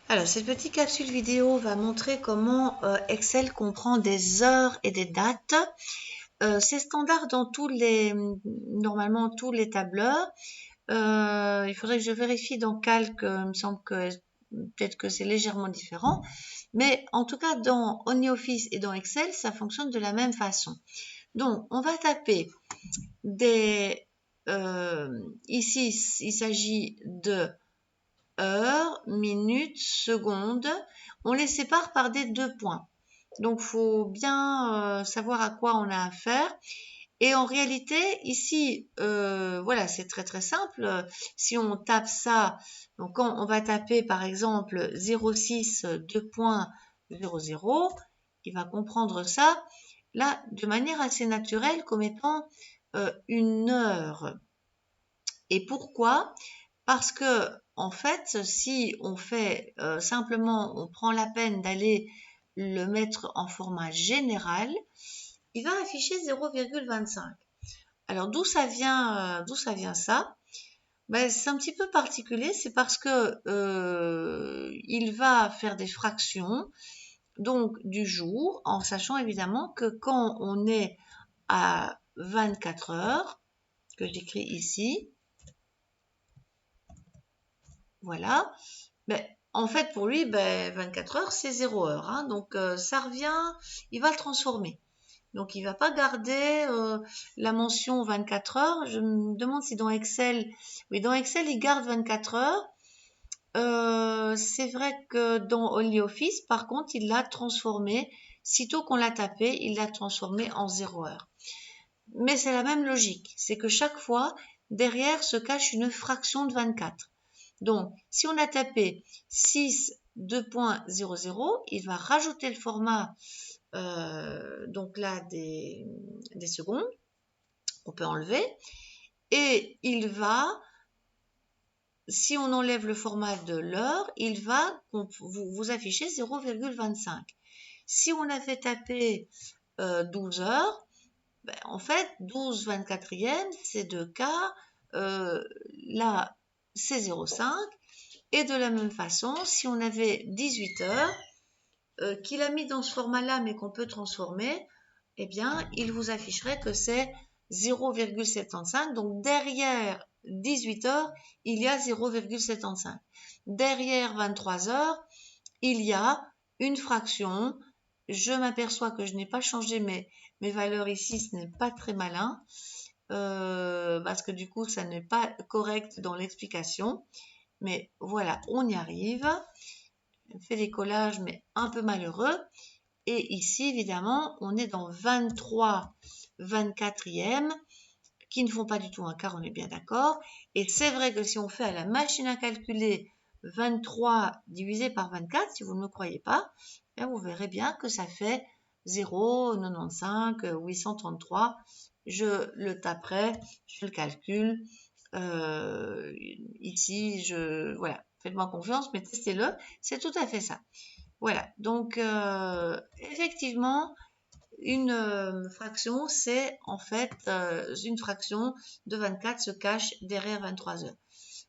Alors, cette petite capsule vidéo va montrer comment Excel comprend des heures et des dates. C'est standard dans normalement tous les tableurs. Il faudrait que je vérifie dans Calc, il me semble que peut-être que c'est légèrement différent. Mais en tout cas, dans OnlyOffice et dans Excel, ça fonctionne de la même façon. Donc, on va taper ici, il s'agit de heures, minutes, secondes. On les sépare par des 2 points. Donc, faut bien savoir à quoi on a affaire. Et en réalité, ici, voilà, c'est très très simple. Si on tape ça, donc quand on va taper par exemple 06 2.00, il va comprendre ça là de manière assez naturelle comme étant une heure. Et pourquoi? Parce que, en fait, si on fait simplement, on prend la peine d'aller le mettre en format général, il va afficher 0,25. Alors, d'où ça vient ça? Ben, c'est un petit peu particulier, c'est parce que il va faire des fractions, donc du jour, en sachant évidemment que quand on est à 24 heures, que j'écris ici, voilà. Ben, en fait, pour lui, 24 heures, c'est 0 heure. Hein, donc, ça revient, il va le transformer. Donc, il ne va pas garder la mention 24 heures. Je me demande si dans Excel, oui, dans Excel, il garde 24 heures. C'est vrai que dans OnlyOffice, par contre, il l'a transformé. Sitôt qu'on l'a tapé, il l'a transformé en 0 heure. Mais c'est la même logique. C'est que chaque fois, derrière se cache une fraction de 24. Donc, si on a tapé 6 2.00, il va rajouter le format donc là des secondes, on peut enlever, et il va, si on enlève le format de l'heure, il va vous afficher 0,25. Si on a fait taper 12 heures, en fait, 12 24e, c'est 2K, là, c'est 0,5. Et de la même façon, si on avait 18 heures, qu'il a mis dans ce format-là, mais qu'on peut transformer, eh bien, il vous afficherait que c'est 0,75. Donc, derrière 18 heures, il y a 0,75. Derrière 23 heures, il y a une fraction. Je m'aperçois que je n'ai pas changé mes valeurs ici, ce n'est pas très malin, parce que du coup, ça n'est pas correct dans l'explication. Mais voilà, on y arrive. On fait des collages, mais un peu malheureux. Et ici, évidemment, on est dans 23 24e, qui ne font pas du tout un quart, on est bien d'accord. Et c'est vrai que si on fait à la machine à calculer 23 divisé par 24, si vous ne me croyez pas, vous verrez bien que ça fait 0,95 833. Je le taperai, je le calcule. Ici, voilà, faites-moi confiance, mais testez-le, c'est tout à fait ça. Voilà, donc effectivement, une fraction, c'est en fait une fraction de 24 se cache derrière 23 heures.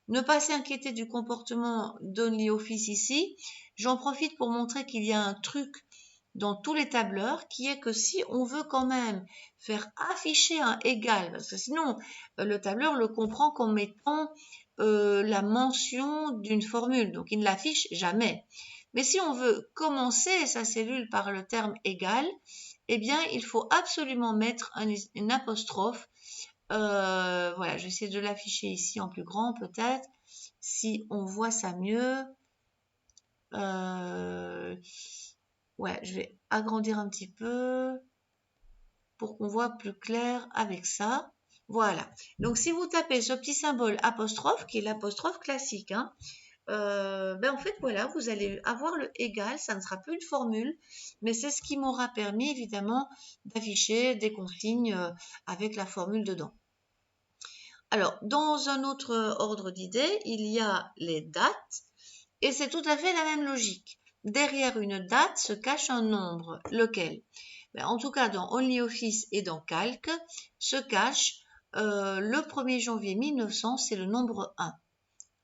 Ne pas s'inquiéter du comportement d'OnlyOffice ici. J'en profite pour montrer qu'il y a un truc dans tous les tableurs qui est que si on veut quand même faire afficher un égal, parce que sinon le tableur le comprend comme étant la mention d'une formule, donc il ne l'affiche jamais. Mais si on veut commencer sa cellule par le terme égal, eh bien il faut absolument mettre une apostrophe. Voilà, je vais essayer de l'afficher ici en plus grand peut-être, si on voit ça mieux. Ouais, je vais agrandir un petit peu pour qu'on voit plus clair avec ça. Voilà. Donc, si vous tapez ce petit symbole apostrophe, qui est l'apostrophe classique, hein, en fait, voilà, vous allez avoir le égal. Ça ne sera plus une formule, mais c'est ce qui m'aura permis, évidemment, d'afficher des consignes avec la formule dedans. Alors, dans un autre ordre d'idée, il y a les dates, et c'est tout à fait la même logique. Derrière une date se cache un nombre, lequel? En tout cas, dans OnlyOffice et dans Calc, se cache le 1er janvier 1900, c'est le nombre 1.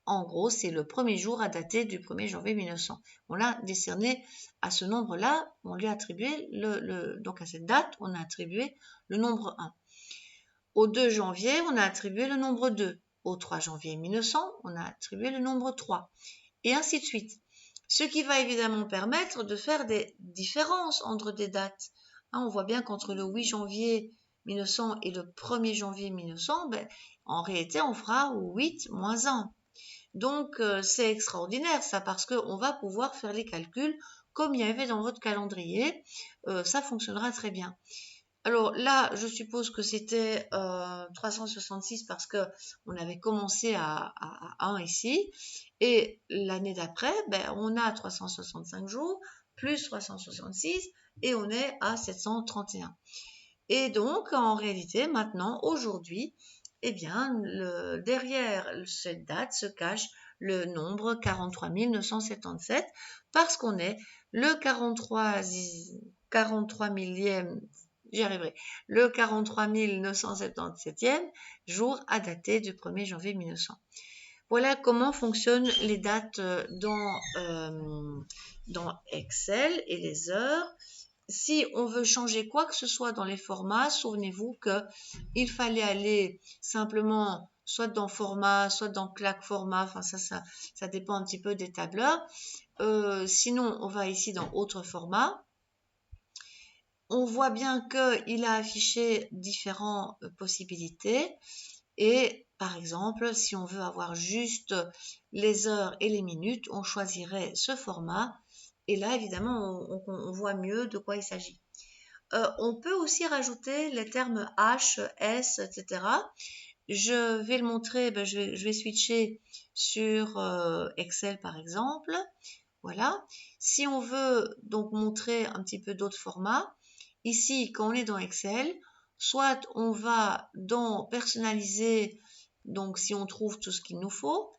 en gros, c'est le premier jour à dater du 1er janvier 1900. On l'a décerné à ce nombre-là, on lui a attribué, donc à cette date, on a attribué le nombre 1. Au 2 janvier, on a attribué le nombre 2. Au 3 janvier 1900, on a attribué le nombre 3. Et ainsi de suite. Ce qui va évidemment permettre de faire des différences entre des dates. On voit bien qu'entre le 8 janvier 1900 et le 1er janvier 1900, en réalité, on fera 8 moins 1. Donc, c'est extraordinaire ça, parce qu'on va pouvoir faire les calculs comme il y avait dans votre calendrier. Ça fonctionnera très bien. Alors là, je suppose que c'était 366 parce que on avait commencé à 1 ici. Et l'année d'après, on a 365 jours plus 366 et on est à 731. Et donc, en réalité, maintenant, aujourd'hui, eh bien, derrière cette date se cache le nombre 43 977 parce qu'on est le 43 millième, j'y arriverai, le 43 977e jour à dater du 1er janvier 1900. Voilà comment fonctionnent les dates dans Excel et les heures. Si on veut changer quoi que ce soit dans les formats, souvenez-vous qu'il fallait aller simplement soit dans format, soit dans claque format, enfin ça dépend un petit peu des tableurs. Sinon, on va ici dans autre format. On voit bien qu'il a affiché différentes possibilités. Et par exemple, si on veut avoir juste les heures et les minutes, on choisirait ce format. Et là, évidemment, on voit mieux de quoi il s'agit. On peut aussi rajouter les termes H, S, etc. Je vais le montrer, je vais switcher sur Excel par exemple. Voilà. Si on veut donc montrer un petit peu d'autres formats, ici, quand on est dans Excel, soit on va dans personnaliser, donc si on trouve tout ce qu'il nous faut,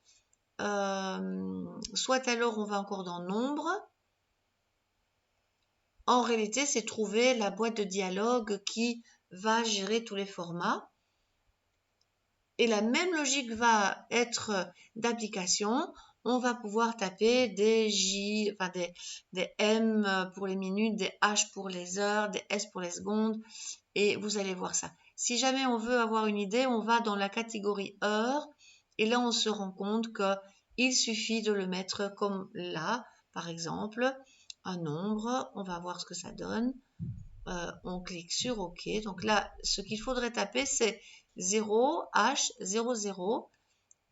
soit alors on va encore dans nombre. En réalité, c'est trouver la boîte de dialogue qui va gérer tous les formats. Et la même logique va être d'application. On va pouvoir taper des J, enfin des M pour les minutes, des H pour les heures, des S pour les secondes. Et vous allez voir ça. Si jamais on veut avoir une idée, on va dans la catégorie heures. Et là, on se rend compte qu'il suffit de le mettre comme là, par exemple, un nombre. On va voir ce que ça donne. On clique sur OK. Donc là, ce qu'il faudrait taper, c'est 0H00.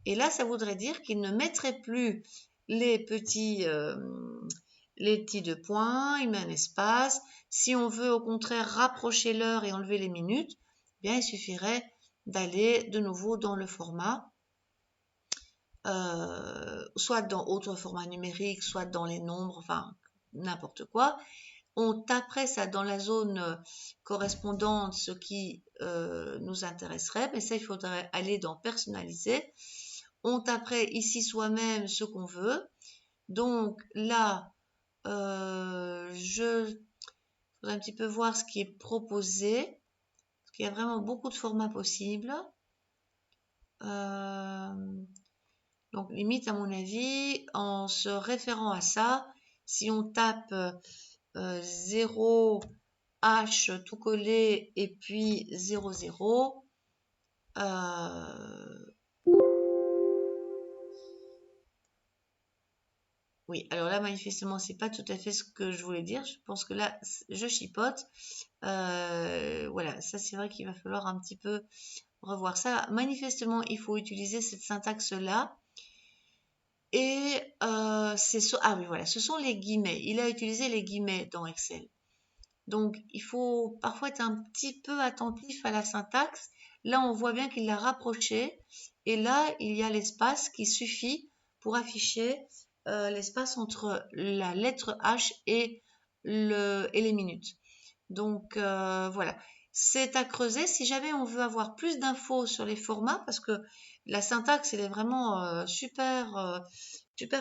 Et là, ça voudrait dire qu'il ne mettrait plus les petits deux points, il met un espace. Si on veut au contraire rapprocher l'heure et enlever les minutes, bien il suffirait d'aller de nouveau dans le format, soit dans autre format numérique, soit dans les nombres, enfin n'importe quoi. On taperait ça dans la zone correspondante, ce qui nous intéresserait, mais ça il faudrait aller dans personnaliser. On taperait ici soi-même ce qu'on veut. Donc là, je voudrais un petit peu voir ce qui est proposé, parce qu'il y a vraiment beaucoup de formats possibles. Donc limite, à mon avis, en se référant à ça, si on tape 0H tout collé et puis 00, oui, alors là, manifestement, c'est pas tout à fait ce que je voulais dire. Je pense que là, je chipote. Voilà, ça c'est vrai qu'il va falloir un petit peu revoir ça. Manifestement, il faut utiliser cette syntaxe-là. Et ah oui, voilà, ce sont les guillemets. Il a utilisé les guillemets dans Excel. Donc, il faut parfois être un petit peu attentif à la syntaxe. Là, on voit bien qu'il l'a rapproché. Et là, il y a l'espace qui suffit pour afficher l'espace entre la lettre H et les minutes. Donc, voilà. C'est à creuser si jamais on veut avoir plus d'infos sur les formats, parce que la syntaxe, elle est vraiment super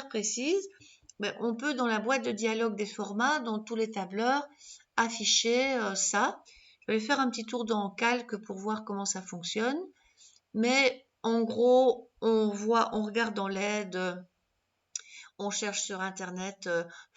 précise. Mais on peut, dans la boîte de dialogue des formats, dans tous les tableurs, afficher ça. Je vais faire un petit tour dans Calque pour voir comment ça fonctionne. Mais en gros, on regarde dans l'aide, on cherche sur Internet